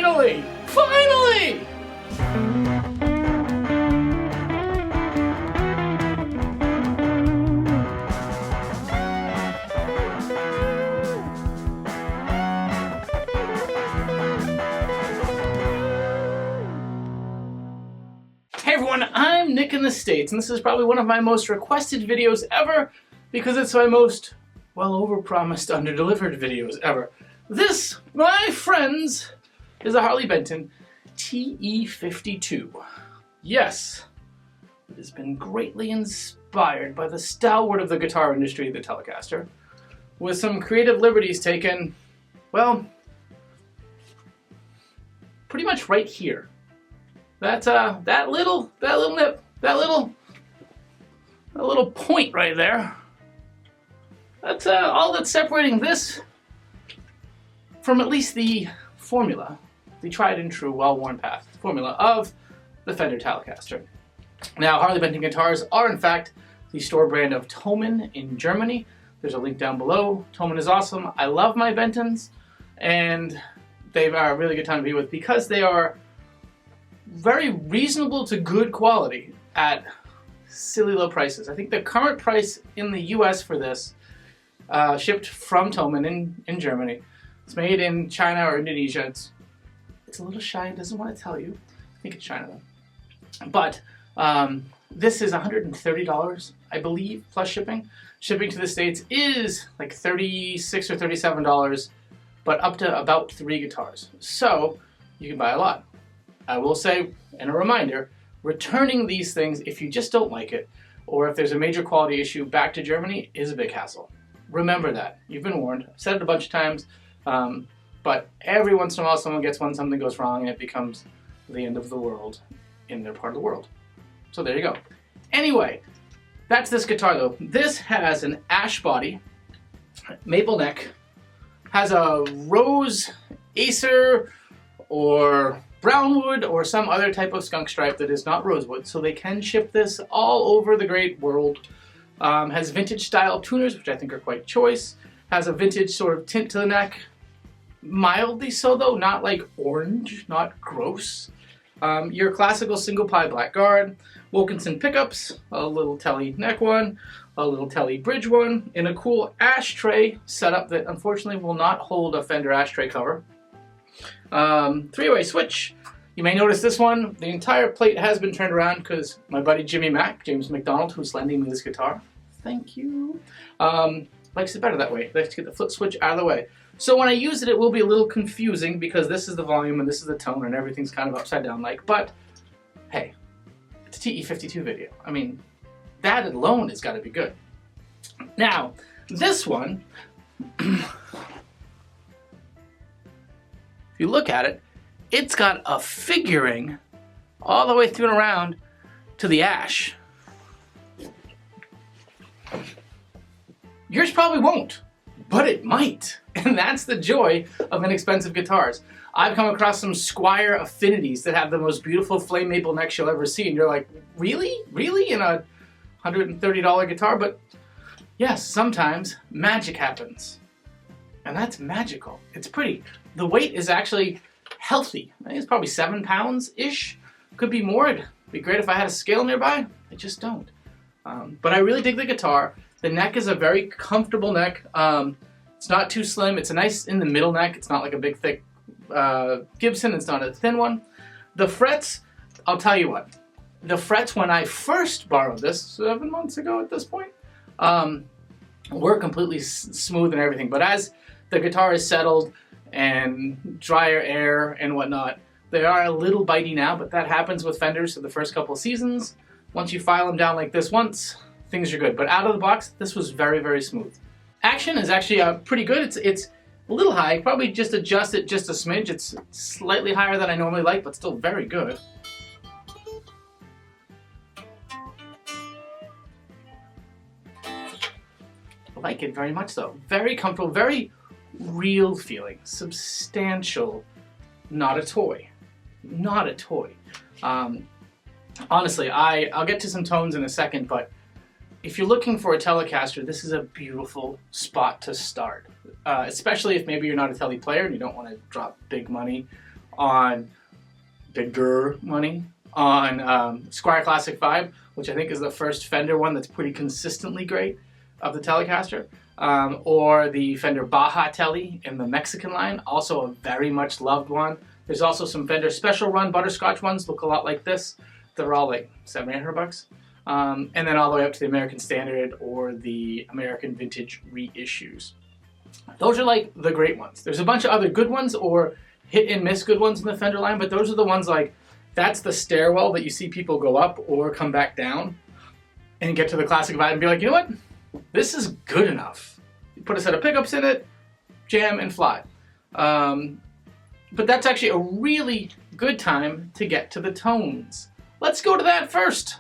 Finally! Finally! Hey everyone, I'm Nick in the States, and this is probably one of my most requested videos ever because it's my most, well, overpromised, underdelivered videos ever. This, my friends, is a Harley Benton TE-52. Yes, it has been greatly inspired by the stalwart of the guitar industry, the Telecaster, with some creative liberties taken, well, pretty much right here. That little nip, that little point right there. That's all that's separating this from at least the formula, the tried and true, well-worn path formula of the Fender Telecaster. Now, Harley Benton guitars are in fact the store brand of Thomann in Germany. There's a link down below. Thomann is awesome. I love my Bentons, and they are a really good time to be with because they are very reasonable to good quality at silly low prices. I think the current price in the US for this, shipped from Thomann in Germany, it's made in China or Indonesia. It's a little shy, it doesn't want to tell you. I think it's China though. But this is $130, I believe, plus shipping. Shipping to the States is like $36 or $37, but up to about 3 guitars. So you can buy a lot. I will say, and a reminder, returning these things if you just don't like it, or if there's a major quality issue back to Germany, is a big hassle. Remember that. You've been warned. I've said it a bunch of times, but every once in a while someone gets one, something goes wrong, and it becomes the end of the world in their part of the world. So there you go. Anyway, that's this guitar though. This has an ash body, maple neck, has a rose acer or brownwood or some other type of skunk stripe that is not rosewood, so they can ship this all over the great world. Has vintage style tuners, which I think are quite choice. Has a vintage sort of tint to the neck, mildly so though, not like orange, not gross. Your classical single ply black guard, Wilkinson pickups, a little telly neck one, a little telly bridge one, in a cool ashtray setup that unfortunately will not hold a Fender ashtray cover. 3-way switch. You may notice this one, the entire plate has been turned around because my buddy James McDonald, who's lending me this guitar, thank you, likes it better that way. Likes to get the flip switch out of the way. So when I use it, it will be a little confusing because this is the volume and this is the tone and everything's kind of upside down like, but hey, it's a TE-52 video. I mean, that alone has got to be good. Now, this one, if you look at it, it's got a figuring all the way through and around to the ash. Yours probably won't, but it might. And that's the joy of inexpensive guitars. I've come across some Squire Affinities that have the most beautiful flame maple necks you'll ever see, and you're like, really? Really? In a $130 guitar? But yes, sometimes magic happens. And that's magical. It's pretty. The weight is actually healthy. I think it's probably 7 pounds-ish. Could be more. It'd be great if I had a scale nearby. I just don't. But I really dig the guitar. The neck is a very comfortable neck. It's not too slim. It's a nice in the middle neck. It's not like a big thick Gibson. It's not a thin one. The frets, I'll tell you what. The frets when I first borrowed this, 7 months ago at this point, were completely smooth and everything. But as the guitar is settled and drier air and whatnot, they are a little bitey now, but that happens with Fenders for the first couple of seasons. Once you file them down like this once, things are good. But out of the box, this was very, very smooth. Action is actually pretty good. It's a little high. Probably just adjust it just a smidge. It's slightly higher than I normally like, but still very good. I like it very much so. Very comfortable, very real feeling, substantial, not a toy. Not a toy. Honestly, I'll get to some tones in a second, but if you're looking for a Telecaster, this is a beautiful spot to start. Especially if maybe you're not a Tele player and you don't want to drop big money on bigger money on Squier Classic 5, which I think is the first Fender one that's pretty consistently great of the Telecaster, or the Fender Baja Tele in the Mexican line, also a very much loved one. There's also some Fender Special Run Butterscotch ones, look a lot like this. They're all like $700-800. And then all the way up to the American Standard or the American Vintage reissues. Those are like the great ones. There's a bunch of other good ones or hit and miss good ones in the Fender line, but those are the ones like, that's the stairwell that you see people go up or come back down and get to the Classic Vibe and be like, you know what? This is good enough. You put a set of pickups in it, jam and fly. But that's actually a really good time to get to the tones. Let's go to that first.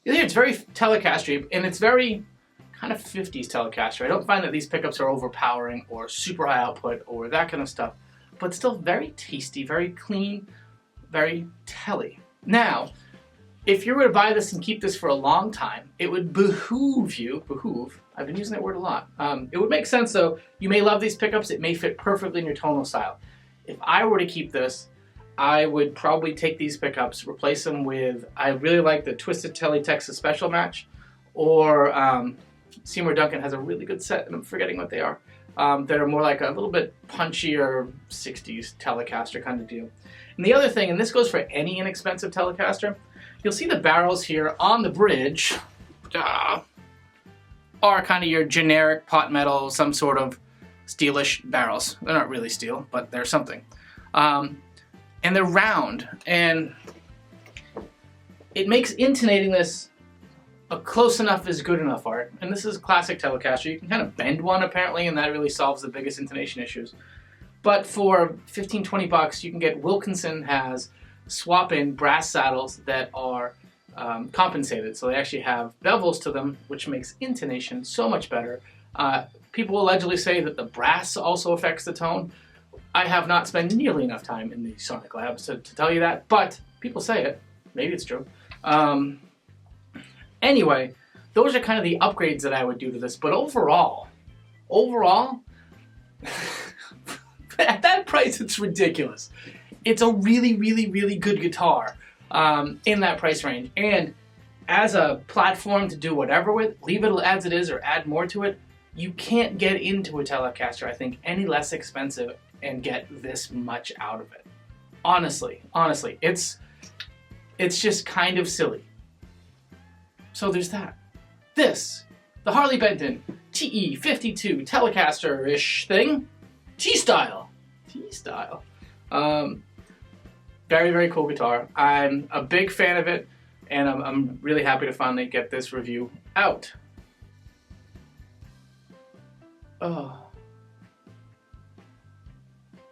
It's very Telecaster, and it's very kind of 50s Telecaster. I don't find that these pickups are overpowering or super high output or that kind of stuff, but still very tasty, very clean, very telly. Now, if you were to buy this and keep this for a long time, it would behoove, I've been using that word a lot. It would make sense though, you may love these pickups, it may fit perfectly in your tonal style. If I were to keep this, I would probably take these pickups, replace them with, I really like the Twisted Telly Texas Special Match, or Seymour Duncan has a really good set, and I'm forgetting what they are, that are more like a little bit punchier 60s Telecaster kind of deal. And the other thing, and this goes for any inexpensive Telecaster, you'll see the barrels here on the bridge are kind of your generic pot metal, some sort of steelish barrels. They're not really steel, but they're something. And they're round, and it makes intonating this a close enough is good enough art. And this is classic Telecaster. You can kind of bend one apparently, and that really solves the biggest intonation issues. But for 15-20 bucks, you can get, Wilkinson has swap-in brass saddles that are compensated. So they actually have bevels to them, which makes intonation so much better. People allegedly say that the brass also affects the tone. I have not spent nearly enough time in the sonic labs to tell you that, but people say it. Maybe it's true. Anyway, those are kind of the upgrades that I would do to this, but overall, at that price, it's ridiculous. It's a really, really, really good guitar in that price range, and as a platform to do whatever with, leave it as it is or add more to it, You can't get into a Telecaster, I think, any less expensive and get this much out of it. Honestly, it's just kind of silly. So there's that. This, the Harley Benton TE-52 Telecaster-ish thing, T-style. Very, very cool guitar. I'm a big fan of it, and I'm really happy to finally get this review out. Oh.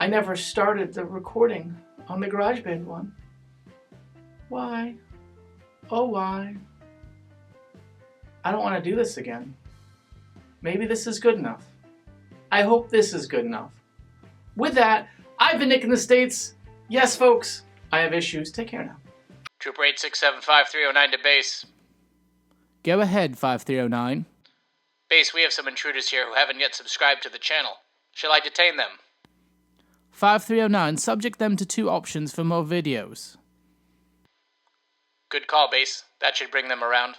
I never started the recording on the GarageBand one. Why? Oh, why? I don't want to do this again. Maybe this is good enough. I hope this is good enough. With that, I've been Nick in the States. Yes, folks, I have issues. Take care now. Trooper 8675309 to base. Go ahead, 5309. Base, we have some intruders here who haven't yet subscribed to the channel. Shall I detain them? 5309, subject them to 2 options for more videos. Good call, Base. That should bring them around.